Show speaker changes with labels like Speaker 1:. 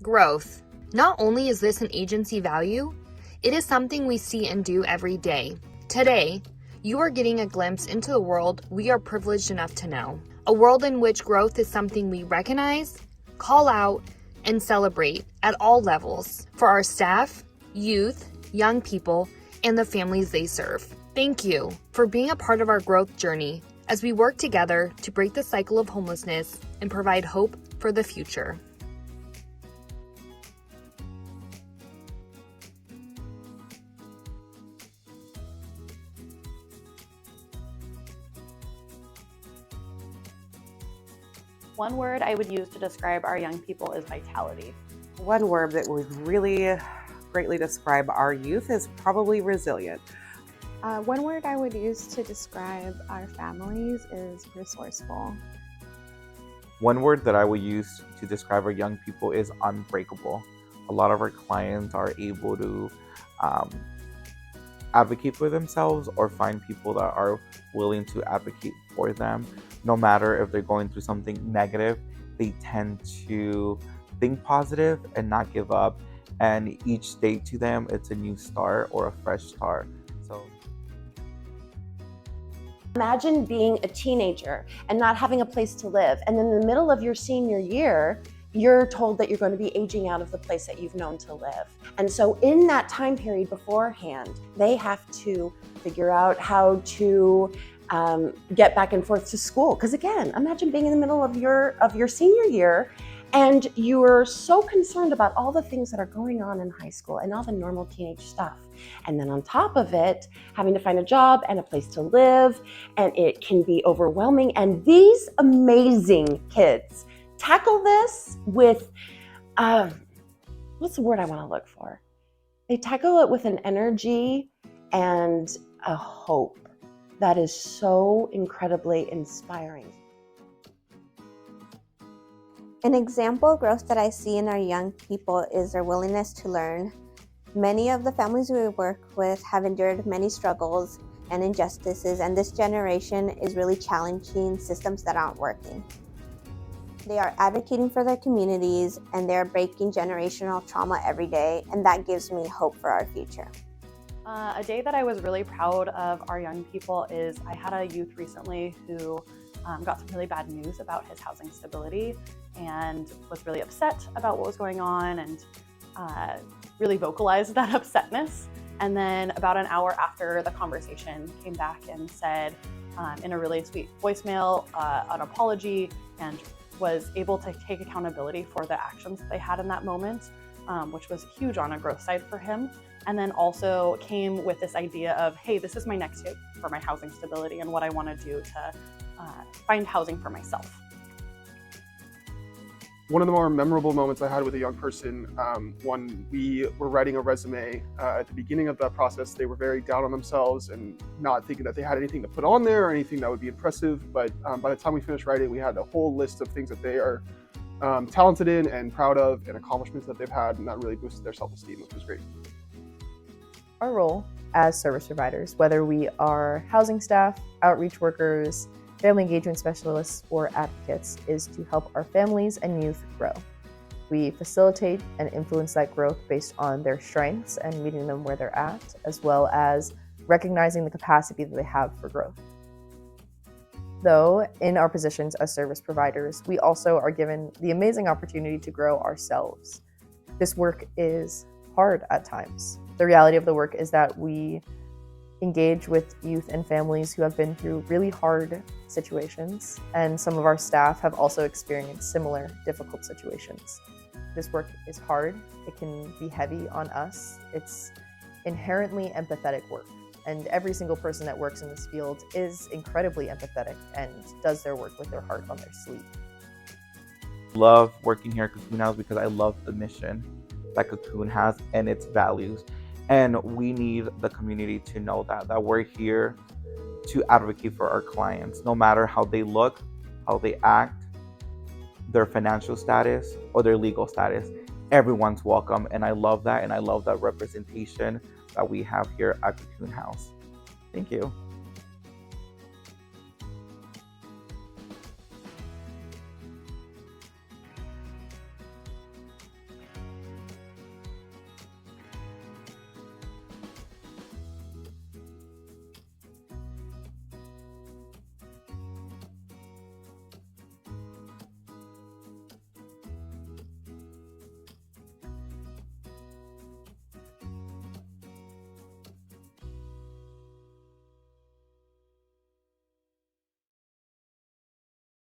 Speaker 1: Growth. Not only is this an agency value, it is something we see and do every day. Today, you are getting a glimpse into the world we are privileged enough to know. A world in which growth is something we recognize, call out, and celebrate at all levels for our staff, youth, young people, and the families they serve. Thank you for being a part of our growth journey as we work together to break the cycle of homelessness and provide hope for the future.
Speaker 2: One word I would use to describe our young people is vitality.
Speaker 3: One word that would really greatly describe our youth is probably resilient.
Speaker 4: One word I would use to describe our families is resourceful.
Speaker 5: One word that I would use to describe our young people is unbreakable. A lot of our clients are able to advocate for themselves or find people that are willing to advocate for them. No matter if they're going through something negative, they tend to think positive and not give up. And each day to them, it's a new start or a fresh start. So
Speaker 6: imagine being a teenager and not having a place to live. And in the middle of your senior year, you're told that you're going to be aging out of the place that you've known to live. And so in that time period beforehand, they have to figure out how to get back and forth to school. Because again, imagine being in the middle of your senior year and you're so concerned about all the things that are going on in high school and all the normal teenage stuff. And then on top of it, having to find a job and a place to live, and it can be overwhelming. And these amazing kids tackle this with, what's the word I want to look for? They tackle it with an energy and a hope that is so incredibly inspiring.
Speaker 7: An example of growth that I see in our young people is their willingness to learn. Many of the families we work with have endured many struggles and injustices, and this generation is really challenging systems that aren't working. They are advocating for their communities, and they're breaking generational trauma every day, and that gives me hope for our future.
Speaker 2: A day that I was really proud of our young people is I had a youth recently who got some really bad news about his housing stability and was really upset about what was going on and really vocalized that upsetness. And then about an hour after the conversation came back and said in a really sweet voicemail, an apology, and was able to take accountability for the actions that they had in that moment, which was huge on a growth side for him. And then also came with this idea of, hey, this is my next step for my housing stability and what I want to do to find housing for myself.
Speaker 8: One of the more memorable moments I had with a young person, when we were writing a resume, at the beginning of that process, they were very down on themselves and not thinking that they had anything to put on there or anything that would be impressive. But by the time we finished writing, we had a whole list of things that they are talented in and proud of and accomplishments that they've had, and that really boosted their self-esteem, which was great.
Speaker 9: Our role as service providers, whether we are housing staff, outreach workers, family engagement specialists, or advocates, is to help our families and youth grow. We facilitate and influence that growth based on their strengths and meeting them where they're at, as well as recognizing the capacity that they have for growth. Though, in our positions as service providers, we also are given the amazing opportunity to grow ourselves. This work is hard at times. The reality of the work is that we engage with youth and families who have been through really hard situations, and some of our staff have also experienced similar difficult situations. This work is hard. It can be heavy on us. It's inherently empathetic work, and every single person that works in this field is incredibly empathetic and does their work with their heart on their sleeve.
Speaker 5: love working here at Cocoon House because I love the mission that Cocoon has and its values. And we need the community to know that we're here to advocate for our clients, no matter how they look, how they act, their financial status, or their legal status. Everyone's welcome, and I love that, and I love that representation that we have here at Cocoon House. Thank you.